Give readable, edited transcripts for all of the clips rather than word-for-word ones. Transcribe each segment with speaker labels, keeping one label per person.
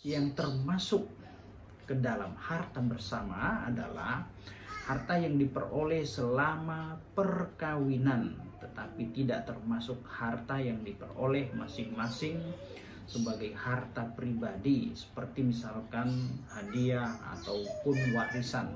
Speaker 1: Yang termasuk ke dalam harta bersama adalah harta yang diperoleh selama perkawinan, tetapi tidak termasuk harta yang diperoleh masing-masing sebagai harta pribadi, seperti misalkan hadiah ataupun warisan.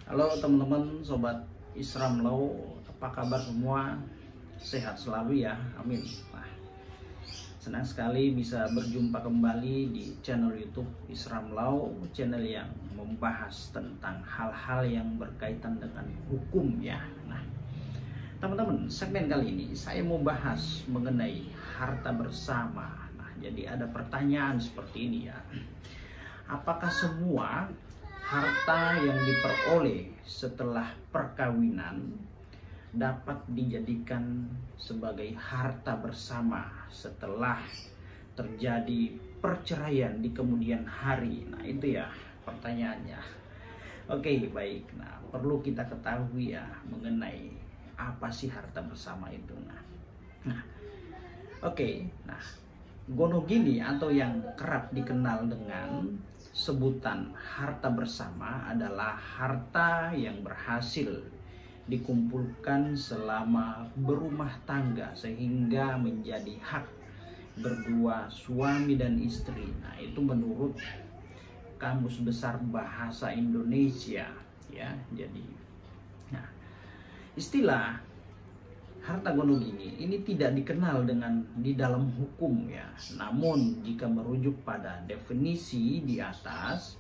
Speaker 1: Halo teman-teman, sobat Isram Law, apa kabar semua? Sehat selalu ya, amin. Nah, senang sekali bisa berjumpa kembali di channel YouTube Isram Law, channel yang membahas tentang hal-hal yang berkaitan dengan hukum ya. Nah, teman-teman, segmen kali ini saya mau bahas mengenai harta bersama. Nah, jadi ada pertanyaan seperti ini ya. Apakah semua harta yang diperoleh setelah perkawinan dapat dijadikan sebagai harta bersama setelah terjadi perceraian di kemudian hari? Nah, itu ya pertanyaannya. Oke, baik. Nah, perlu kita ketahui ya mengenai apa sih harta bersama itu. Nah, gonogini atau yang kerap dikenal dengan sebutan harta bersama adalah harta yang berhasil dikumpulkan selama berumah tangga sehingga menjadi hak berdua suami dan istri. Nah, itu menurut Kamus Besar Bahasa Indonesia ya. Jadi, nah, istilah harta gonogini ini tidak dikenal dengan di dalam hukum ya. Namun jika merujuk pada definisi di atas,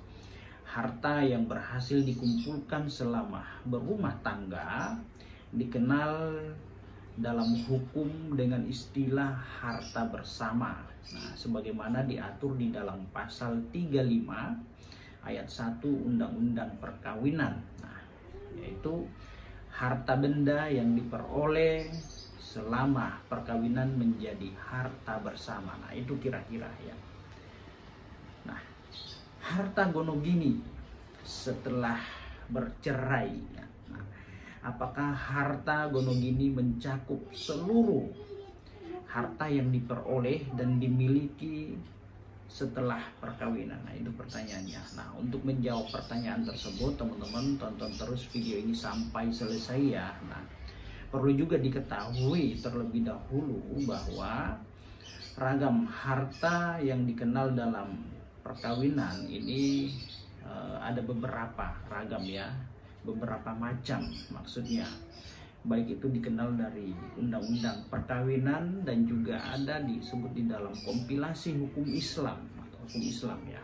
Speaker 1: harta yang berhasil dikumpulkan selama berumah tangga dikenal dalam hukum dengan istilah harta bersama. Nah, sebagaimana diatur di dalam pasal 35 ayat 1 Undang-Undang Perkawinan. Nah, yaitu harta benda yang diperoleh selama perkawinan menjadi harta bersama. Nah, itu kira-kira ya. Nah, harta gonogini setelah bercerai ya. Nah, apakah harta gonogini mencakup seluruh harta yang diperoleh dan dimiliki setelah perkawinan? Nah, itu pertanyaannya. Nah, untuk menjawab pertanyaan tersebut, teman-teman tonton terus video ini sampai selesai ya. Nah, perlu juga diketahui terlebih dahulu bahwa ragam harta yang dikenal dalam perkawinan ini ada beberapa ragam ya, beberapa macam maksudnya. Baik itu dikenal dari Undang-Undang Perkawinan dan juga ada disebut di dalam kompilasi hukum Islam atau hukum Islam ya.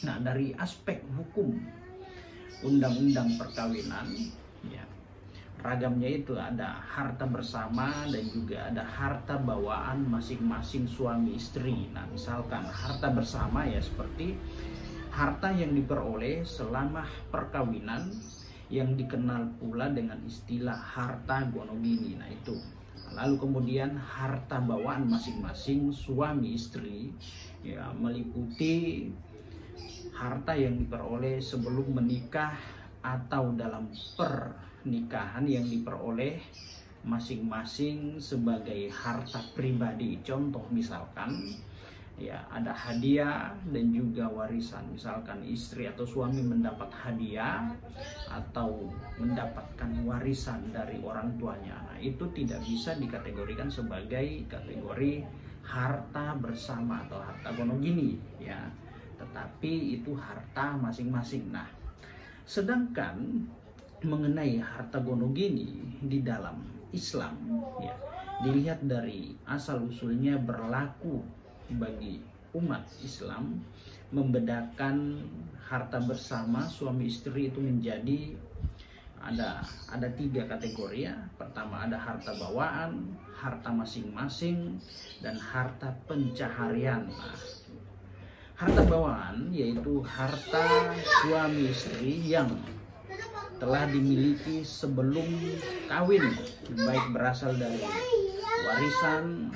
Speaker 1: Nah, dari aspek hukum Undang-Undang Perkawinan ya, ragamnya itu ada harta bersama dan juga ada harta bawaan masing-masing suami istri. Nah, misalkan harta bersama ya seperti harta yang diperoleh selama perkawinan yang dikenal pula dengan istilah harta gonogini. Nah, itu. Lalu kemudian harta bawaan masing-masing suami istri ya, meliputi harta yang diperoleh sebelum menikah atau dalam pernikahan yang diperoleh masing-masing sebagai harta pribadi. Contoh misalkan ya, ada hadiah dan juga warisan. Misalkan istri atau suami mendapat hadiah atau mendapatkan warisan dari orang tuanya. Nah, itu tidak bisa dikategorikan sebagai kategori harta bersama atau harta gonogini ya. Tetapi itu harta masing-masing. Nah, sedangkan mengenai harta gonogini di dalam Islam ya, dilihat dari asal usulnya berlaku bagi umat Islam membedakan harta bersama suami istri itu menjadi ada 3 kategori ya. Pertama ada harta bawaan, harta masing-masing, dan harta pencaharian. Nah, harta bawaan yaitu harta suami istri yang telah dimiliki sebelum kawin, baik berasal dari warisan,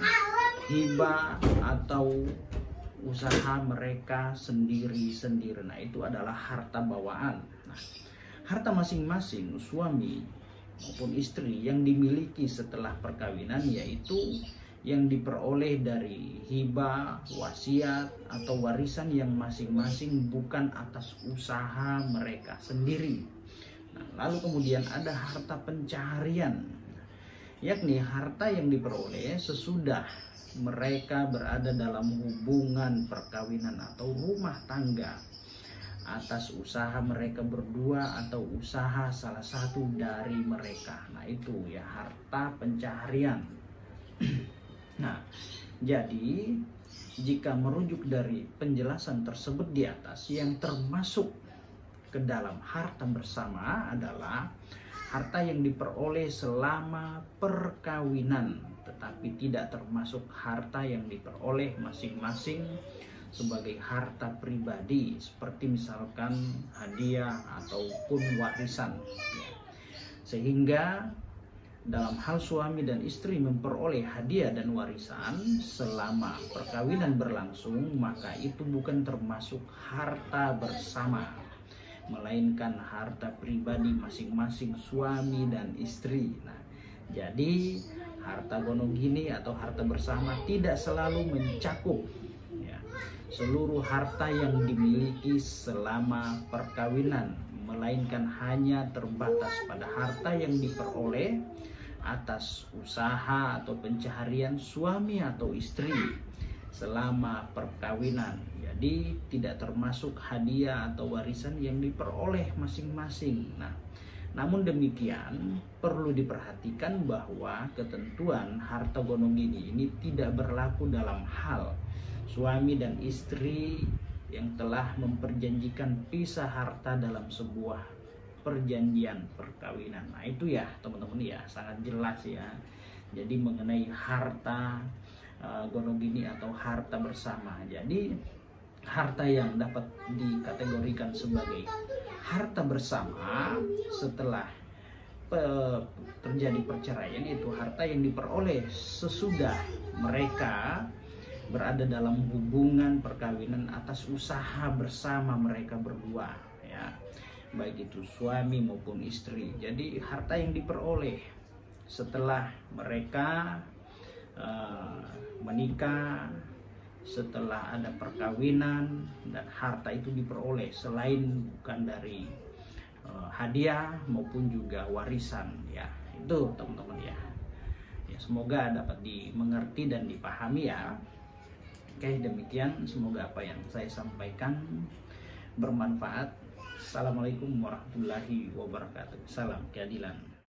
Speaker 1: hibah, atau usaha mereka sendiri-sendiri. Nah, itu adalah harta bawaan. Nah, harta masing-masing suami maupun istri yang dimiliki setelah perkawinan, yaitu yang diperoleh dari hibah, wasiat, atau warisan yang masing-masing bukan atas usaha mereka sendiri. Nah, lalu kemudian ada harta pencaharian, yakni harta yang diperoleh sesudah mereka berada dalam hubungan perkawinan atau rumah tangga atas usaha mereka berdua atau usaha salah satu dari mereka. Nah, itu ya harta pencaharian. Nah, jadi jika merujuk dari penjelasan tersebut di atas, yang termasuk ke dalam harta bersama adalah harta yang diperoleh selama perkawinan, tetapi tidak termasuk harta yang diperoleh masing-masing sebagai harta pribadi, seperti misalkan hadiah ataupun warisan. Sehingga dalam hal suami dan istri memperoleh hadiah dan warisan selama perkawinan berlangsung, maka itu bukan termasuk harta bersama, melainkan harta pribadi masing-masing suami dan istri. Nah, jadi harta gonogini atau harta bersama tidak selalu mencakup ya, seluruh harta yang dimiliki selama perkawinan, melainkan hanya terbatas pada harta yang diperoleh atas usaha atau pencaharian suami atau istri selama perkawinan. Jadi tidak termasuk hadiah atau warisan yang diperoleh masing-masing. Nah, namun demikian perlu diperhatikan bahwa ketentuan harta gonogini ini tidak berlaku dalam hal suami dan istri yang telah memperjanjikan pisah harta dalam sebuah perjanjian perkawinan. Nah, itu ya teman-teman ya, sangat jelas ya. Jadi mengenai harta gonogini atau harta bersama. Jadi harta yang dapat dikategorikan sebagai harta bersama setelah terjadi perceraian, itu harta yang diperoleh sesudah mereka berada dalam hubungan perkawinan atas usaha bersama mereka berdua ya, baik itu suami maupun istri. Jadi harta yang diperoleh setelah mereka menikah, setelah ada perkawinan, dan harta itu diperoleh selain bukan dari hadiah maupun juga warisan ya. Itu teman-teman ya. Ya, semoga dapat dimengerti dan dipahami ya. Oke, demikian, semoga apa yang saya sampaikan bermanfaat. Assalamualaikum warahmatullahi wabarakatuh. Salam keadilan.